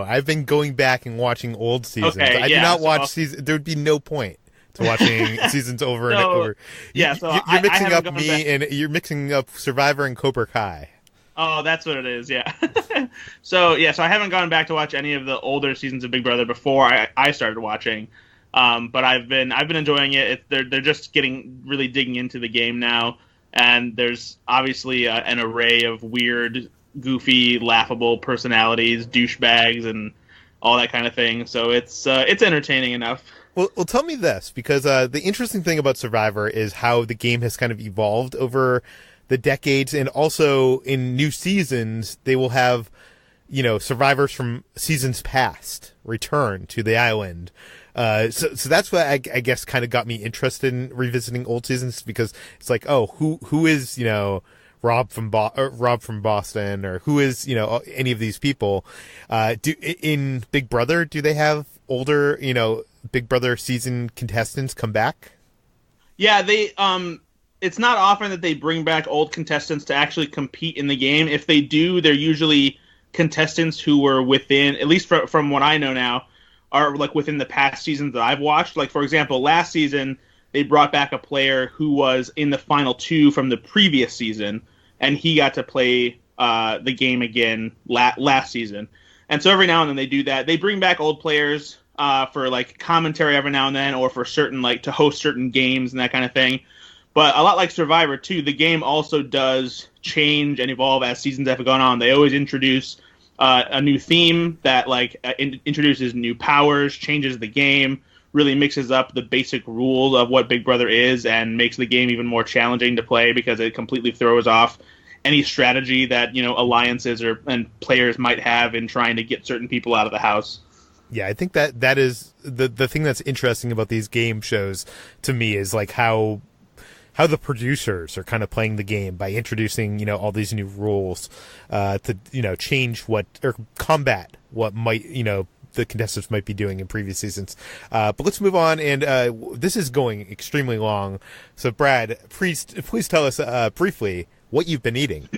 I've been going back and watching old seasons. Okay, I do not watch seasons. There would be no point to watching seasons over and over. Yeah, so you're mixing up me and you're mixing up Survivor and Cobra Kai. Oh, that's what it is, yeah. So I haven't gone back to watch any of the older seasons of Big Brother before I started watching. But I've been enjoying it. They're just really digging into the game now, and there's obviously an array of weird, goofy, laughable personalities, douchebags, and all that kind of thing. So it's entertaining enough. Well, tell me this, because the interesting thing about Survivor is how the game has kind of evolved over the decades, and also in new seasons they will have, survivors from seasons past return to the island. So that's what I guess kind of got me interested in revisiting old seasons, because it's like, oh, who is Rob from Boston, or who is any of these people? In Big Brother, do they have older Big Brother season contestants come back? Yeah, they it's not often that they bring back old contestants to actually compete in the game. If they do, they're usually contestants who were within, at least from what I know now, are like within the past seasons that I've watched. Like, for example, last season, they brought back a player who was in the final two from the previous season, and he got to play the game again last season. And so every now and then they do that. They bring back old players for like commentary every now and then, or for certain, like, to host certain games and that kind of thing. But a lot like Survivor, too, the game also does change and evolve as seasons have gone on. They always introduce a new theme that introduces new powers, changes the game, really mixes up the basic rules of what Big Brother is, and makes the game even more challenging to play because it completely throws off any strategy that alliances and players might have in trying to get certain people out of the house. Yeah, I think that is the thing that's interesting about these game shows to me, is like how the producers are kind of playing the game by introducing, all these new rules to, change what or combat what might, the contestants might be doing in previous seasons. But let's move on, and this is going extremely long. So, Brad, please tell us briefly what you've been eating.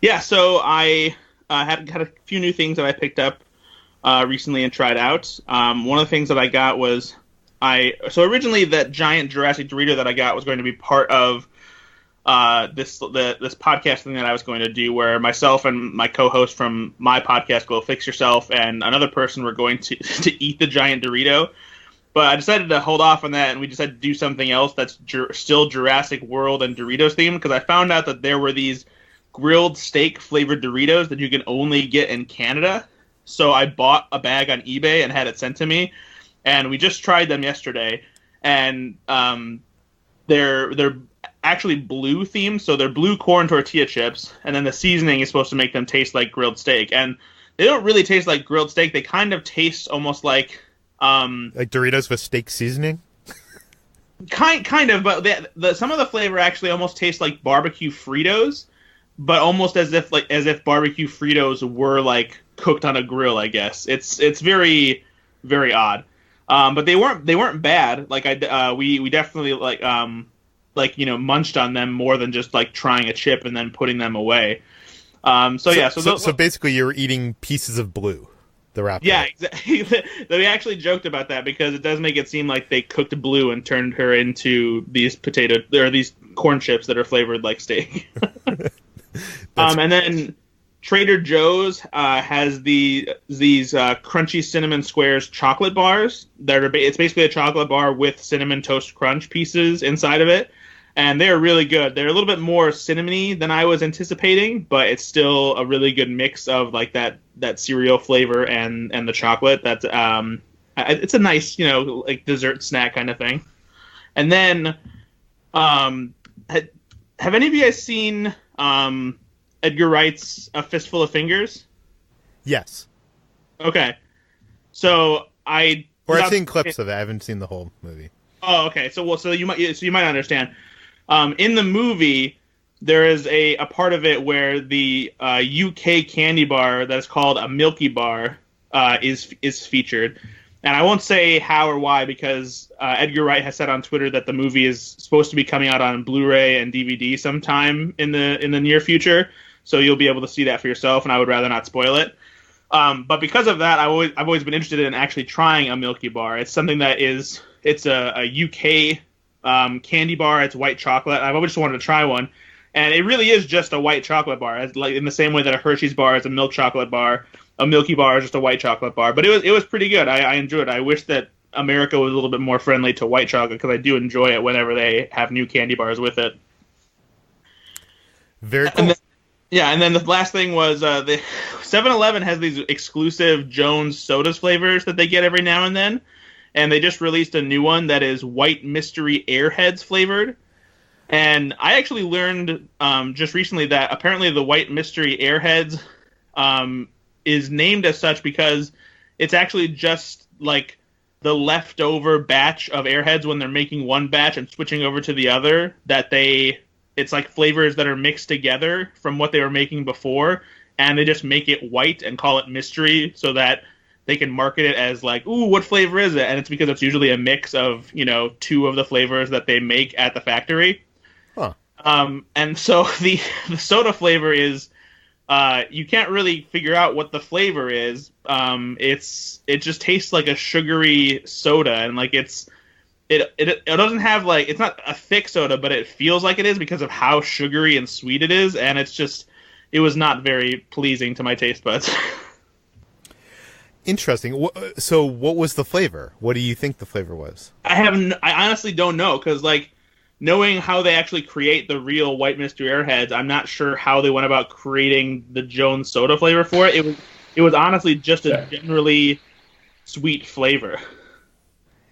Yeah, so I had a few new things that I picked up recently and tried out. One of the things that I got was so originally that giant Jurassic Dorito that I got was going to be part of this podcast thing that I was going to do, where myself and my co-host from my podcast, Go Fix Yourself, and another person were going to eat the giant Dorito. But I decided to hold off on that, and we decided to do something else that's still Jurassic World and Doritos themed, because I found out that there were these grilled steak flavored Doritos that you can only get in Canada. So I bought a bag on eBay and had it sent to me. And we just tried them yesterday, and they're actually blue themed, so they're blue corn tortilla chips, and then the seasoning is supposed to make them taste like grilled steak. And they don't really taste like grilled steak; they kind of taste almost like Doritos with steak seasoning. Kind of, but some of the flavor actually almost tastes like barbecue Fritos, but almost as if barbecue Fritos were like cooked on a grill. I guess it's very, very odd. But they weren't bad. Like we definitely munched on them more than just like trying a chip and then putting them away. So basically you were eating pieces of blue, the wrapper. Yeah, exactly. We actually joked about that because it does make it seem like they cooked Blue and turned her into these these corn chips that are flavored like steak. And then Trader Joe's has these crunchy cinnamon squares chocolate bars it's basically a chocolate bar with cinnamon toast crunch pieces inside of it, and they're really good. They're a little bit more cinnamony than I was anticipating, but it's still a really good mix of like that cereal flavor and the chocolate. That's it's a nice, like dessert snack kind of thing. And then have any of you guys seen Edgar Wright's A Fistful of Fingers? Yes. Okay. So I've seen clips of it. I haven't seen the whole movie. Oh, okay. So you might understand. In the movie, there is a part of it where the UK candy bar that is called a Milky Bar is featured. And I won't say how or why because Edgar Wright has said on Twitter that the movie is supposed to be coming out on Blu-ray and DVD sometime in the near future. So you'll be able to see that for yourself, and I would rather not spoil it. But because of that, I've always been interested in actually trying a Milky Bar. It's something that it's a UK candy bar. It's white chocolate. I've always just wanted to try one, and it really is just a white chocolate bar. Like in the same way that a Hershey's bar is a milk chocolate bar, a Milky Bar is just a white chocolate bar. But it was pretty good. I enjoyed it. I wish that America was a little bit more friendly to white chocolate because I do enjoy it whenever they have new candy bars with it. Very cool. And then the last thing was the 7-Eleven has these exclusive Jones sodas flavors that they get every now and then, and they just released a new one that is White Mystery Airheads flavored. And I actually learned just recently that apparently the White Mystery Airheads is named as such because it's actually just like the leftover batch of Airheads when they're making one batch and switching over to the other, it's like flavors that are mixed together from what they were making before, and they just make it white and call it mystery so that they can market it as like, ooh, what flavor is it? And it's because it's usually a mix of, two of the flavors that they make at the factory. Huh. And so the soda flavor is, you can't really figure out what the flavor is. It just tastes like a sugary soda, and like it doesn't have like, it's not a thick soda, but it feels like it is because of how sugary and sweet it is, and it was not very pleasing to my taste buds. Interesting. So what was the flavor? What do you think the flavor was? I honestly don't know, because like knowing how they actually create the real White Mystery Airheads, I'm not sure how they went about creating the Jones soda flavor for it. It was honestly just a generally sweet flavor.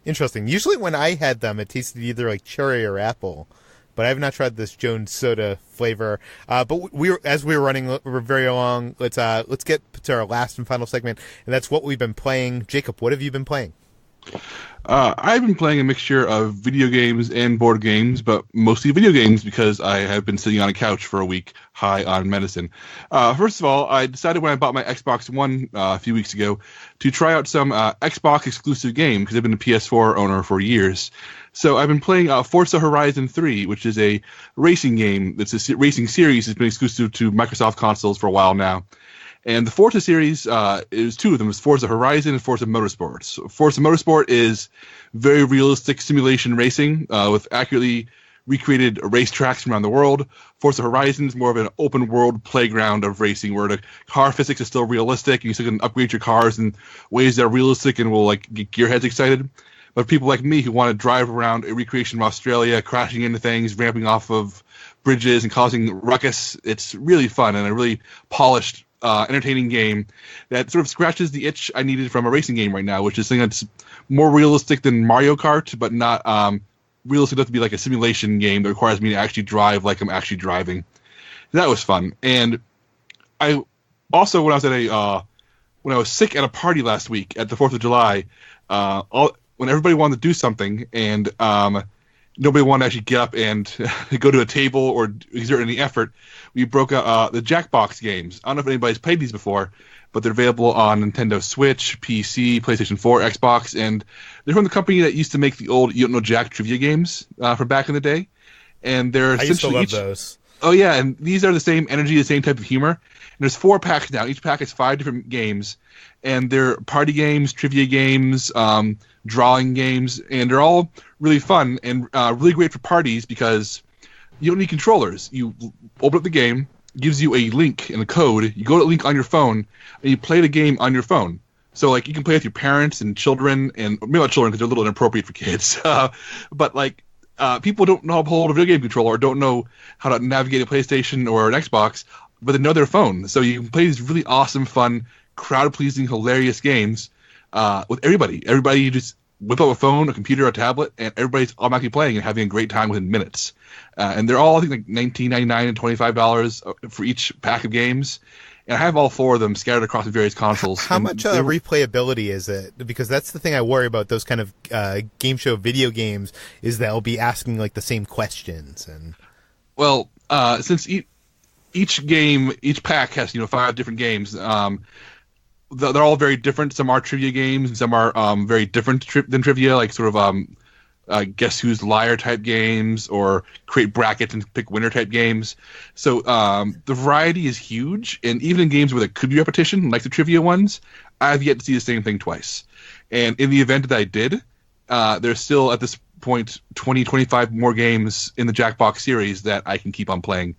Interesting. Usually when I had them, it tasted either like cherry or apple, but I have not tried this Jones soda flavor. But as we were running very long, let's get to our last and final segment, and that's what we've been playing. Jacob, what have you been playing? I've been playing a mixture of video games and board games, but mostly video games because I have been sitting on a couch for a week high on medicine. First of all, I decided when I bought my Xbox One a few weeks ago to try out some Xbox exclusive game because I've been a PS4 owner for years. So I've been playing Forza Horizon 3, which is a racing game. It's a racing series that's been exclusive to Microsoft consoles for a while now. And the Forza series is two of them. It's Forza Horizon and Forza Motorsport. So Forza Motorsport is very realistic simulation racing with accurately recreated racetracks from around the world. Forza Horizon is more of an open world playground of racing where the car physics is still realistic. You still can upgrade your cars in ways that are realistic and will like get gearheads excited. But people like me who want to drive around a recreation of Australia, crashing into things, ramping off of bridges and causing ruckus, it's really fun and a really polished entertaining game that sort of scratches the itch I needed from a racing game right now, which is something that's more realistic than Mario Kart, but not realistic enough to be like a simulation game that requires me to actually drive like I'm actually driving. That was fun. And I also, when I was sick at a party last week at the 4th of July, when everybody wanted to do something and nobody wanted to actually get up and go to a table or exert any effort, we broke out the Jackbox games. I don't know if anybody's played these before, but they're available on Nintendo Switch, PC, PlayStation 4, Xbox, and they're from the company that used to make the old You Don't Know Jack trivia games from back in the day. And they're I used to love those. Oh, yeah, and these are the same energy, the same type of humor. And there's 4 packs now. Each pack has 5 different games, and they're party games, trivia games, drawing games, and they're all really fun and really great for parties because you don't need controllers. You open up the game, gives you a link and a code. You go to the link on your phone, and you play the game on your phone. So, like, you can play with your parents and children, and maybe not children because they're a little inappropriate for kids. But, like, people don't know how to hold a video game controller or don't know how to navigate a PlayStation or an Xbox, but they know their phone. So you can play these really awesome, fun, crowd-pleasing, hilarious games with everybody. Everybody, you just whip up a phone, a computer, a tablet, and everybody's automatically playing and having a great time within minutes. And they're all, I think, like $19.99 and $25 for each pack of games. And I have all 4 of them scattered across the various consoles. How much replayability is it? Because that's the thing I worry about those kind of game show video games, is that I'll be asking like the same questions. And well, since each pack has 5 different games. They're all very different. Some are trivia games, and some are very different than trivia, like sort of guess who's liar type games, or create brackets and pick winner type games. So the variety is huge, and even in games where there could be repetition, like the trivia ones, I've yet to see the same thing twice. And in the event that I did, there's still at this point 20-25 more games in the Jackbox series that I can keep on playing.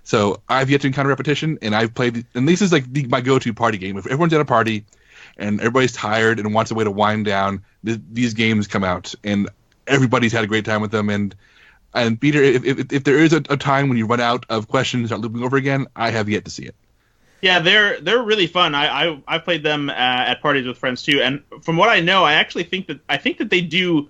So I've yet to encounter repetition, and I've played, and this is like my go-to party game. If everyone's at a party and everybody's tired and wants a way to wind down, these games come out, and everybody's had a great time with them. And Peter, if there is a time when you run out of questions and start looping over again, I have yet to see it. Yeah, they're really fun. I've played them at parties with friends too, and from what I know, I actually think that they do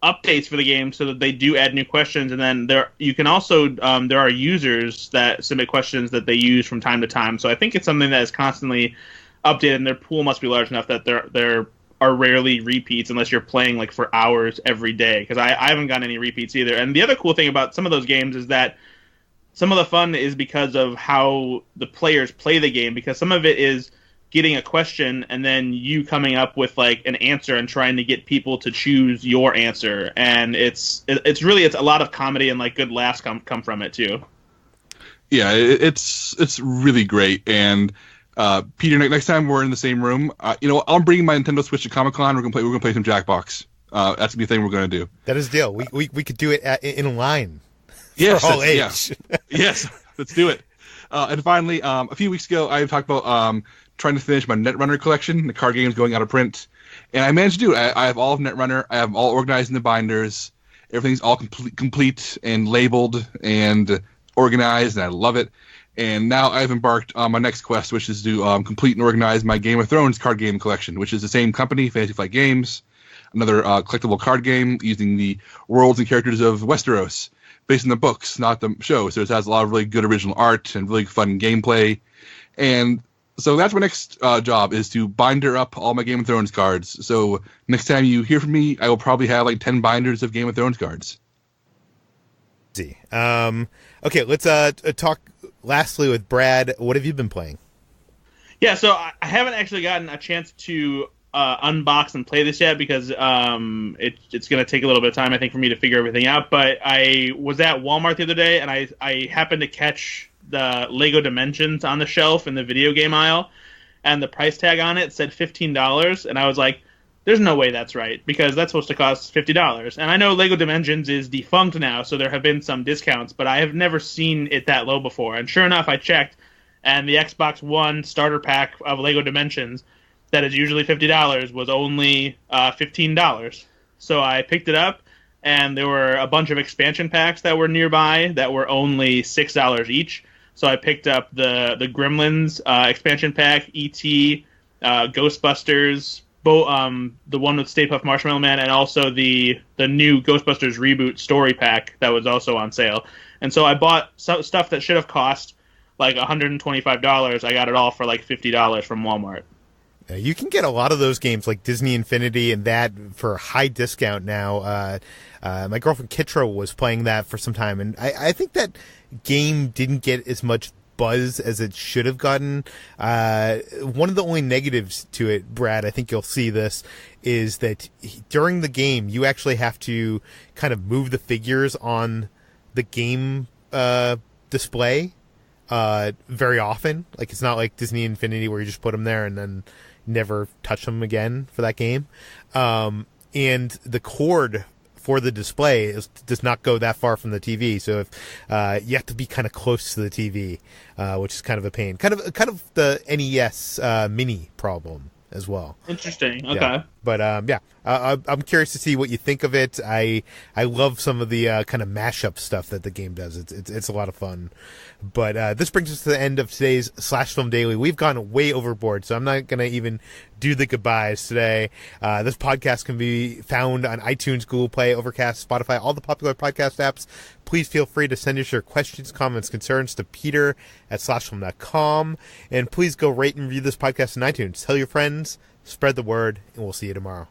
updates for the game so that they do add new questions, and then you can also there are users that submit questions that they use from time to time. So I think it's something that is constantly updated, and their pool must be large enough that there are rarely repeats unless you're playing like for hours every day. Because I haven't gotten any repeats either. And the other cool thing about some of those games is that some of the fun is because of how the players play the game, because some of it is getting a question and then you coming up with like an answer and trying to get people to choose your answer, and it's a lot of comedy and like good laughs come from it too. Yeah, it's really great. And Peter, next time we're in the same room, I'm bringing my Nintendo Switch to Comic-Con. We're gonna play some Jackbox. That's gonna be a thing we're gonna do. That is a deal. We could do it in line. Yes, for all age. Yeah. Yes, let's do it. And finally, a few weeks ago, I talked about trying to finish my Netrunner collection. The card game's going out of print, and I managed to do it. I have all of Netrunner. I have them all organized in the binders. Everything's all complete and labeled and organized, and I love it. And now I've embarked on my next quest, which is to complete and organize my Game of Thrones card game collection, which is the same company, Fantasy Flight Games, another collectible card game using the worlds and characters of Westeros, based on the books, not the show. So it has a lot of really good original art and really fun gameplay. And so that's my next job, is to binder up all my Game of Thrones cards. So next time you hear from me, I will probably have like 10 binders of Game of Thrones cards. See. Okay, let's talk lastly with Brad. What have you been playing? Yeah, so I haven't actually gotten a chance to unbox and play this yet because it's going to take a little bit of time, I think, for me to figure everything out. But I was at Walmart the other day, and I happened to catch the Lego Dimensions on the shelf in the video game aisle, and the price tag on it said $15, and I was like, there's no way that's right, because that's supposed to cost $50. And I know Lego Dimensions is defunct now, so there have been some discounts, but I have never seen it that low before. And sure enough, I checked, and the Xbox One starter pack of Lego Dimensions that is usually $50 was only $15. So I picked it up, and there were a bunch of expansion packs that were nearby that were only $6 each. So I picked up the Gremlins expansion pack, E.T., Ghostbusters, the one with Stay Puft Marshmallow Man, and also the new Ghostbusters reboot story pack that was also on sale. And so I bought stuff that should have cost like $125. I got it all for like $50 from Walmart. You can get a lot of those games like Disney Infinity and that for a high discount now. My girlfriend Kitra was playing that for some time, and I think that game didn't get as much buzz as it should have gotten. One of the only negatives to it, Brad, I think you'll see this, is that during the game you actually have to kind of move the figures on the game display very often. Like, it's not like Disney Infinity where you just put them there and then never touch them again for that game. And the cord for the display does not go that far from the TV. So if you have to be kind of close to the TV, which is kind of a pain. Kind of the NES mini problem as well. Interesting. Okay. Yeah. But I'm curious to see what you think of it. I love some of the kind of mashup stuff that the game does. It's a lot of fun. But this brings us to the end of today's Slash Film Daily. We've gone way overboard, so I'm not going to even do the goodbyes today. This podcast can be found on iTunes, Google Play, Overcast, Spotify, all the popular podcast apps. Please feel free to send us your questions, comments, concerns to peter@slashfilm.com. And please go rate and review this podcast on iTunes. Tell your friends, spread the word, and we'll see you tomorrow.